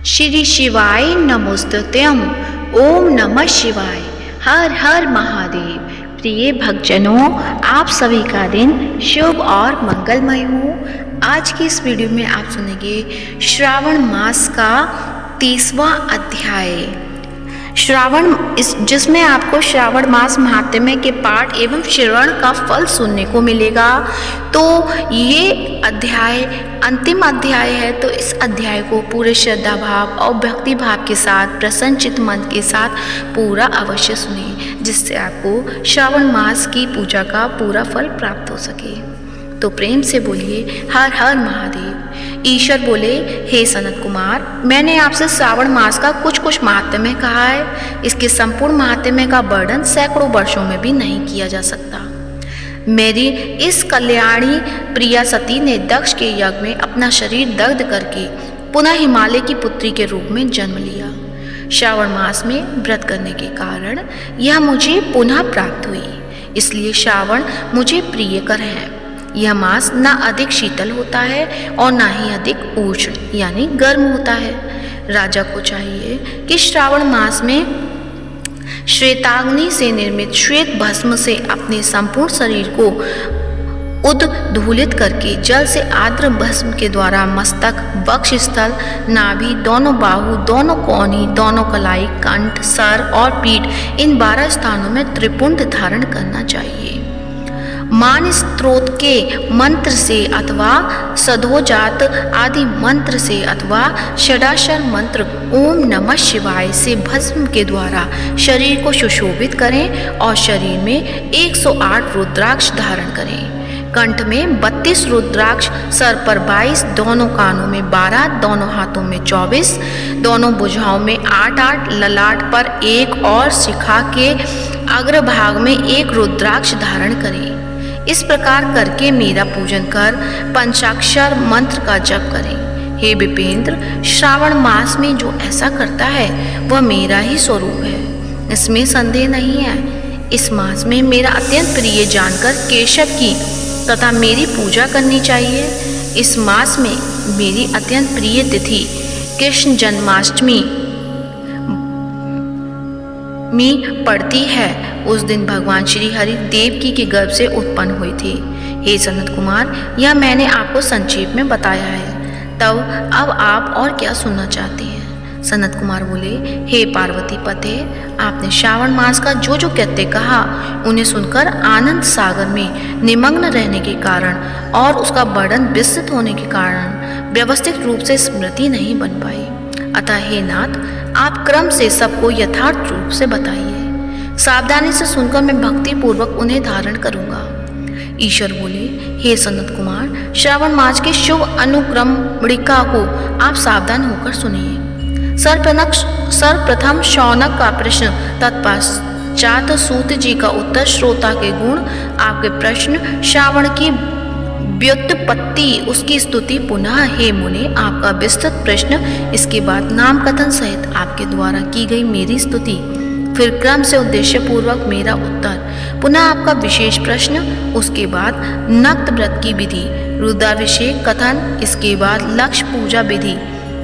श्री शिवाय नमोस्तुत्यम। ओम नमः शिवाय। हर हर महादेव। प्रिय भक्तजनों, आप सभी का दिन शुभ और मंगलमय हो। आज की इस वीडियो में आप सुनेंगे श्रावण मास का 30वां अध्याय जिसमें आपको श्रावण मास महात्म्य के पाठ एवं श्रवण का फल सुनने को मिलेगा। तो ये अध्याय अंतिम अध्याय है, तो इस अध्याय को पूरे श्रद्धा भाव और भक्ति भाव के साथ प्रसन्न चित्त मन के साथ पूरा अवश्य सुनिए, जिससे आपको श्रावण मास की पूजा का पूरा फल प्राप्त हो सके। तो प्रेम से बोलिए हर हर महादेव। ईश्वर बोले, हे सनत कुमार, मैंने आपसे श्रावण मास का कुछ महात्म्य कहा है। इसके संपूर्ण महात्म्य का वर्णन सैकड़ों वर्षों में भी नहीं किया जा सकता। मेरी इस कल्याणी प्रिया सती ने दक्ष के यज्ञ में अपना शरीर दग्ध करके पुनः हिमालय की पुत्री के रूप में जन्म लिया। श्रावण मास में व्रत करने के कारण यह मुझे पुनः प्राप्त हुई, इसलिए श्रावण मुझे प्रियकर है। यह मास न अधिक शीतल होता है और न ही अधिक उष्ण यानी गर्म होता है। राजा को चाहिए कि श्रावण मास में श्वेताग्नि से निर्मित श्वेत भस्म से अपने संपूर्ण शरीर को उद्धूलित करके जल से आर्द्र भस्म के द्वारा मस्तक, वक्षस्थल, नाभि, दोनों बाहु, दोनों कोहनी, दोनों कलाई, कंठ, सर और पीठ इन 12 स्थानों में त्रिपुंड धारण करना चाहिए। मान स्त्रोत के मंत्र से अथवा सधोजात आदि मंत्र से अथवा षडाक्षर मंत्र ओम नमः शिवाय से भस्म के द्वारा शरीर को सुशोभित करें और शरीर में 108 रुद्राक्ष धारण करें। कंठ में 32 रुद्राक्ष, सर पर 22, दोनों कानों में 12, दोनों हाथों में 24, दोनों भुजाओं में 8, ललाट पर 1 और शिखा के अग्रभाग में 1 रुद्राक्ष धारण करें। इस प्रकार करके मेरा पूजन कर पंचाक्षर मंत्र का जप करें। हे विपेंद्र, श्रावण मास में जो ऐसा करता है वह मेरा ही स्वरूप है, इसमें संदेह नहीं है। इस मास में मेरा अत्यंत प्रिय जानकर केशव की तथा मेरी पूजा करनी चाहिए। इस मास में मेरी अत्यंत प्रिय तिथि कृष्ण जन्माष्टमी में पड़ती है। उस दिन भगवान श्री हरि देवकी के गर्भ से उत्पन्न हुई थी। हे सनत कुमार, यह मैंने आपको संक्षेप में बताया है। तब अब आप और क्या सुनना चाहते हैं? सनत कुमार बोले, हे पार्वती पते, आपने श्रावण मास का जो कृत्य कहा उन्हें सुनकर आनंद सागर में निमग्न रहने के कारण और उसका वर्णन विस्तृत होने के कारण व्यवस्थित रूप से स्मृति नहीं बन पाई। अतः हे नाथ, आप क्रम से सबको यथार्थ रूप से बताइए। सावधानी से सुनकर मैं भक्ति पूर्वक उन्हें धारण करूंगा। ईश्वर बोले, हे सनत कुमार, श्रावण मास के शुभ अनुक्रमणिका को आप सावधान होकर सुनिए। सर्वप्रथम शौनक का प्रश्न, तत्पश्चात सूत जी का उत्तर, श्रोता के गुण, आपके प्रश्न, श्रावण की व्युत्पत्ति, उसकी स्तुति, पुनः हे मुने आपका विस्तृत प्रश्न, इसके बाद नाम कथन सहित आपके द्वारा की गई मेरी स्तुति, फिर क्रम से उद्देश्य पूर्वक मेरा उत्तर, पुनः आपका विशेष प्रश्न, उसके बाद नक्त व्रत की विधि, रुद्राभिषेक कथन, इसके बाद लक्ष्य पूजा विधि,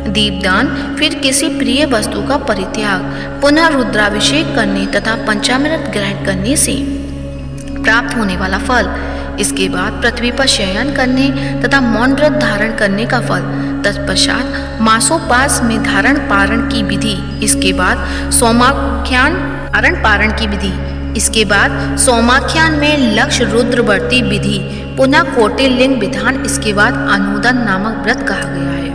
दीपदान, फिर किसी प्रिय वस्तु का परित्याग, पुनः रुद्राभिषेक करने तथा पंचामृत ग्रहण करने से प्राप्त होने वाला फल, इसके बाद पृथ्वी पर शयन करने तथा मौन व्रत धारण करने का फल, तत्पश्चात मासोपास में धारण पारण की विधि, इसके बाद सोमाख्यान धारण पारण की विधि, इसके बाद सोमाख्यान में लक्ष्य रुद्रवर्ती विधि, पुनः कोटिलिंग विधान, इसके बाद अनुदन नामक व्रत कहा गया है।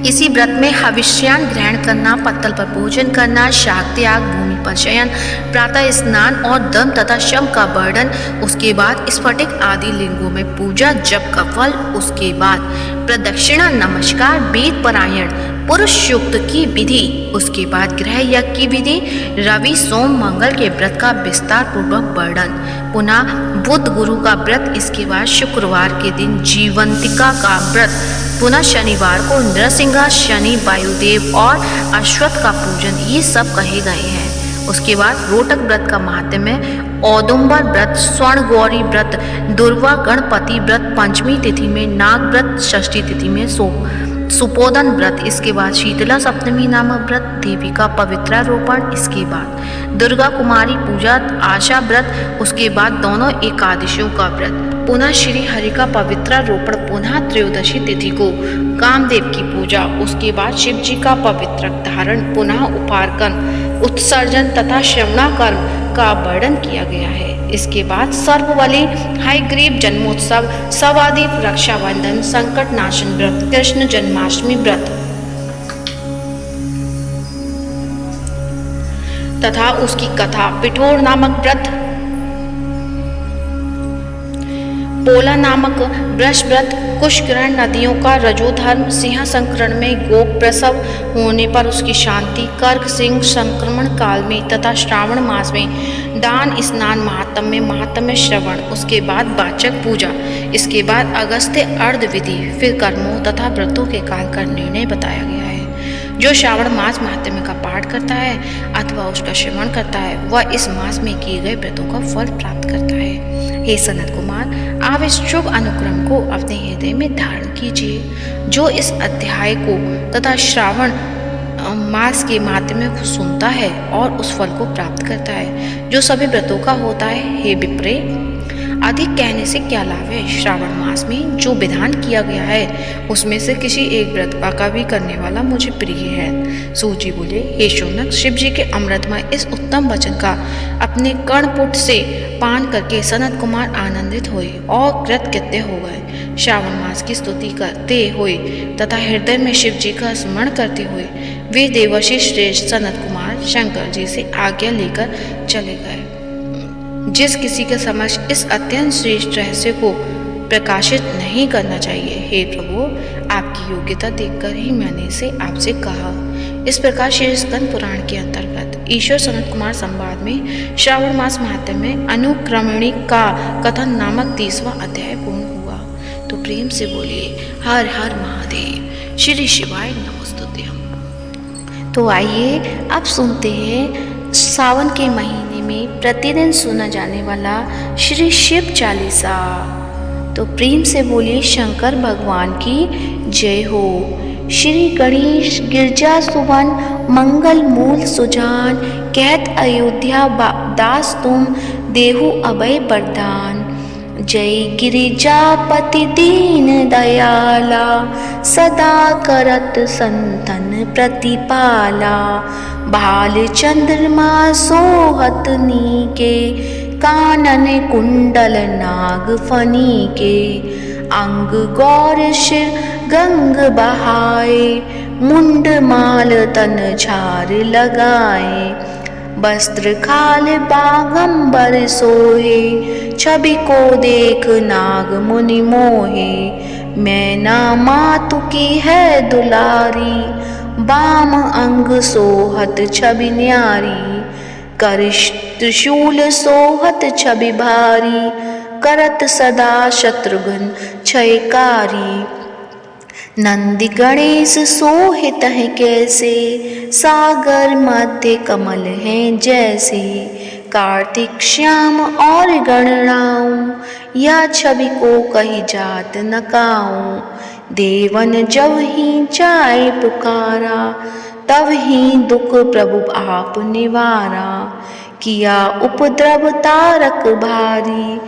इसी व्रत में हविष्यान ग्रहण करना, पत्तल पर भोजन करना, शाक त्याग, भूमि पर शयन, प्रातः स्नान और दम तथा शम का वर्णन, उसके बाद स्फटिक आदि लिंगों में पूजा जप का फल, उसके बाद प्रदक्षिणा, नमस्कार, वेद पारायण, पुरुष युक्त की विधि, उसके बाद गृह यज्ञ की विधि, रवि सोम मंगल के व्रत का विस्तार पूर्वक वर्णन, पुनः बुध गुरु का व्रत, इसके बाद शुक्रवार के दिन जीवंतिका का व्रत, पुनः शनिवार को नृसिंह, शनि, वायुदेव और अश्वत्थ का पूजन, ये सब कहे गए हैं। उसके बाद रोटक व्रत का महात्म्य, औदुंबर व्रत, स्वर्ण गौरी व्रत, दुर्वा गणपति व्रत पंचमी तिथि में, नाग व्रत षष्ठी तिथि में, सुपोदन व्रत, इसके बाद शीतला सप्तमी नामक व्रत, देवी का पवित्रारोपण, इसके बाद दुर्गा कुमारी पूजा, आशा व्रत, उसके बाद दोनों एकादशियों का व्रत, पुनः श्री हरि का पवित्रारोपण, पुनः त्रयोदशी तिथि को कामदेव की पूजा, उसके बाद शिव जी का पवित्र धारण, पुनः उपार्कन, उत्सर्जन तथा श्रवणाकर्म का वर्णन किया गया है। इसके बाद सर्वबली हयग्रीव जन्मोत्सव, सवादीप रक्षाबंधन, संकट नाशन व्रत, कृष्ण जन्माष्टमी व्रत तथा उसकी कथा, पिठोर नामक व्रत, पोला नामक वृष व्रत, कुशग्रहण, नदियों का रजोधर्म, सिंह संकरण में गोप प्रसव होने पर उसकी शांति, कर्क सिंह संक्रमण काल में तथा श्रावण मास में दान स्नान, महात्म्य श्रवण, उसके बाद वाचक पूजा, इसके बाद अगस्त्य अर्ध विधि, फिर कर्मों तथा व्रतों के काल का निर्णय बताया गया है। जो श्रावण मास महात्म्य का पाठ करता है अथवा उसका श्रवण करता है वह इस मास में किए गए व्रतों का फल प्राप्त करता है। हे सनत कुमार, आप इस शुभ अनुक्रम को अपने हृदय में धारण कीजिए। जो इस अध्याय को तथा श्रावण मास के महात्म्य को सुनता है और उस फल को प्राप्त करता है जो सभी व्रतों का होता है। हे विप्रे, अधिक कहने से क्या लाभ है? श्रावण मास में जो विधान किया गया है उसमें से किसी एक व्रत का भी करने वाला मुझे प्रिय है। सूत जी बोले, हे शौनक, शिव जी के अमृतमय इस उत्तम वचन का अपने कर्णपुट से पान करके सनत कुमार आनंदित हुए और कृतकृत्य हो गए। श्रावण मास की स्तुति करते हुए तथा हृदय में शिव जी का स्मरण करते हुए वे देवर्षि श्रेष्ठ सनत कुमार शंकर जी से आज्ञा लेकर चले गए। जिस किसी के समक्ष इस अत्यंत श्रेष्ठ रहस्य को प्रकाशित नहीं करना चाहिए। हे प्रभु, आपकी योग्यता देखकर ही मैंने इसे आपसे कहा। इस प्रकार श्री स्कंद पुराण के अंतर्गत ईश्वर सनत कुमार संवाद में श्रावण मास महात्म्य में अनुक्रमणिक का कथन नामक 30वां अध्याय पूर्ण हुआ। तो प्रेम से बोलिए हर हर महादेव, श्री शिवाय नमस्तुभ्यं। तो आइए अब सुनते हैं सावन के महीने में प्रतिदिन सुना जाने वाला श्री शिव चालीसा। तो प्रेम से बोलिए शंकर भगवान की जय हो। श्री गणेश गिरजा सुवन मंगल मूल सुजान, कहत अयोध्या दास तुम देहु अभय वरदान। जय गिरिजापति दीन दयाला, सदा करत संतन प्रतिपाला। भाल चंद्रमा सोहत नीके, कानन कुंडल नाग फनी के। अंग गौर शिर गंग बहाए, मुंड माल तन झार लगाए। वस्त्र खाल बागंबर सोहे, छवि को देख नाग मुनि मोहे। मैना मातु की है दुलारी, बाम अंग सोहत छवि न्यारी। कर त्रिशूल सोहत छवि भारी, करत सदा शत्रुघ्न क्षयकारी। नंदी गणेश सोहित है कैसे, सागर मध्य कमल हैं जैसे। कार्तिक श्याम और गणराऊं, या छवि को कही जात न काऊं। देवन जब ही जाए पुकारा, तब ही दुख प्रभु आप निवारा। किया उपद्रव तारक भारी,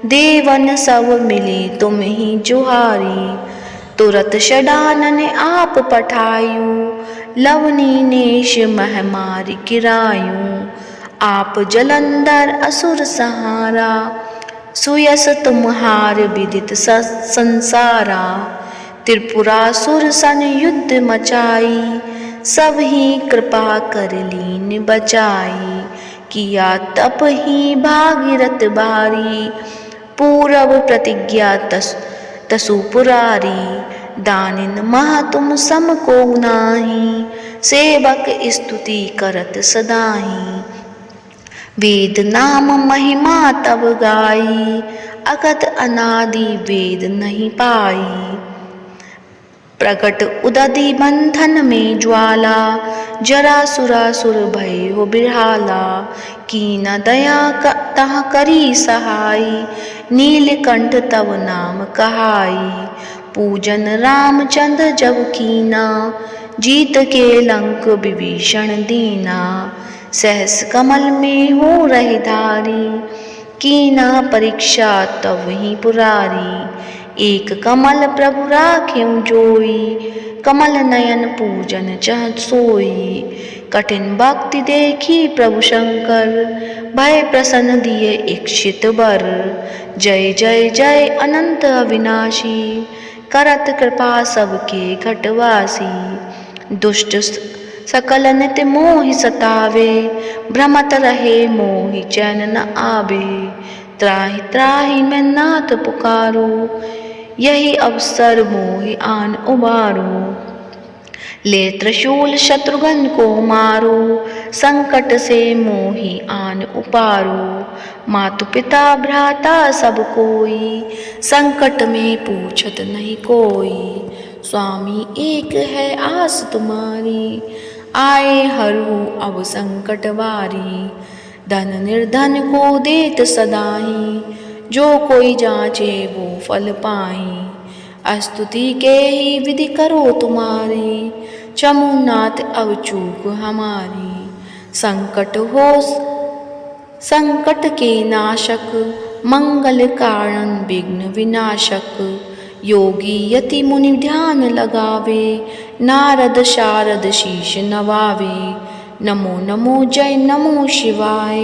देवन सब मिली तुम ही जुहारी। तुरत षडानन आप पठायूं, लवनी नेश महमारी गिरायूं। आप जलंधर असुर सहारा, सुयस तुम्हार विदित संसारा। त्रिपुरासुर सन युद्ध मचाई, सब ही कृपा कर लीन बचाई। किया तप ही भागीरथ भारी, पूरब प्रतिज्ञा तसु पुरारी। दानिन मह तुम सम को नाही, सेवक स्तुति करत सदाही। वेद नाम महिमा तब गाई, अगत अनादि वेद नहीं पाई। प्रकट उदधि बंधन में ज्वाला, जरा सुरासुर भय हो बिरहाला। कीन दया तह करी सहाई, नीलकंठ तब नाम कहाई। पूजन रामचंद्र जब कीना, जीत के लंक विभीषण दीना। सहस कमल में हो रही धारी, कीना परीक्षा तब ही पुरारी। एक कमल प्रभु राख्यों जोई, कमल नयन पूजन चह सोई। कठिन भक्ति देखी प्रभु शंकर, भय प्रसन्न दिए इच्छित वर। जय जय जय अनंत अविनाशी, करत कृपा सबके घटवासी। दुष्ट सकल नित मोहि सतावे, भ्रमत रहे मोहि चैन न आवे। त्राहि त्राहि मैं नाथ पुकारो, यही अवसर मोहि आन उबारो। ले त्रिशूल शत्रुघ्न को मारो, संकट से मोहि आन उपारो। मातु पिता भ्राता सब कोई, संकट में पूछत नहीं कोई। स्वामी एक है आस तुम्हारी, आए हरहु अब संकट बारी। धन निर्धन को देत सदाही, जो कोई जांचे वो फल पाई। स्तुति के ही विधि करो तुम्हारी, चमुनाथ अब चूक हमारी। संकट के नाशक, मंगल कारण विघ्न विनाशक। योगी यति मुनि ध्यान लगावे, नारद शारद शीश नवावे। नमो नमो जय नमो शिवाय,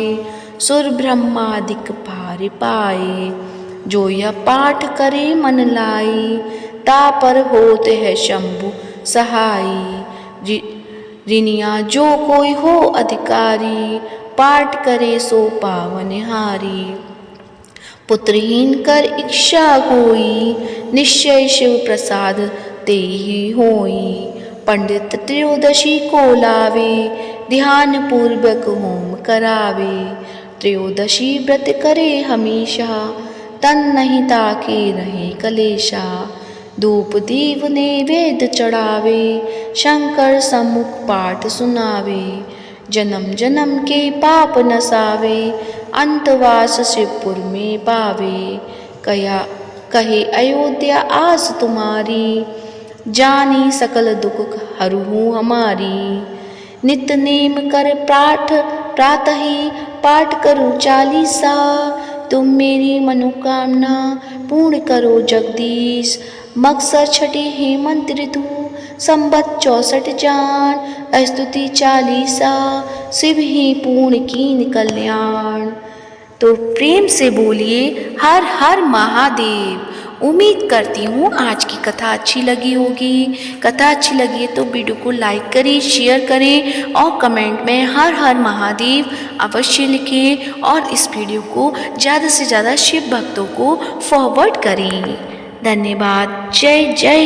सुर ब्रह्मादिक पार पाए। जो यह पाठ करे मन लाई, तापर होते है शंभु सहाई। ऋनिया जो कोई हो अधिकारी, पाठ करे सो पावनहारी। पुत्रहीन कर इच्छा कोई, निश्चय शिव प्रसाद ते ही होई। पंडित त्रयोदशी को लावे, ध्यान पूर्वक होम करावे। त्रयोदशी व्रत करे हमेशा, तन नहीं ताके रहे कलेशा। धूप दीप नैवेद्य चढ़ावे, शंकर सम्मुख पाठ सुनावे। जन्म जन्म के पाप नसावे, अंतवास शिवपुर में पावे। कहे अयोध्या आस तुम्हारी, जानी सकल दुख हरहु हमारी। नित नेम कर पाठ प्रातः ही, पाठ करो चालीसा। तुम मेरी मनोकामना पूर्ण करो जगदीश। मकसर छठी हेमंत ऋतु, संबत 64 जान। स्तुति चालीसा, शिव ही पूर्ण कीन कल्याण। तो प्रेम से बोलिए हर हर महादेव। उम्मीद करती हूँ आज की कथा अच्छी लगी होगी। कथा अच्छी लगी है तो वीडियो को लाइक करें, शेयर करें और कमेंट में हर हर महादेव अवश्य लिखें। और इस वीडियो को ज़्यादा से ज़्यादा शिव भक्तों को फॉरवर्ड करें। धन्यवाद। जय जय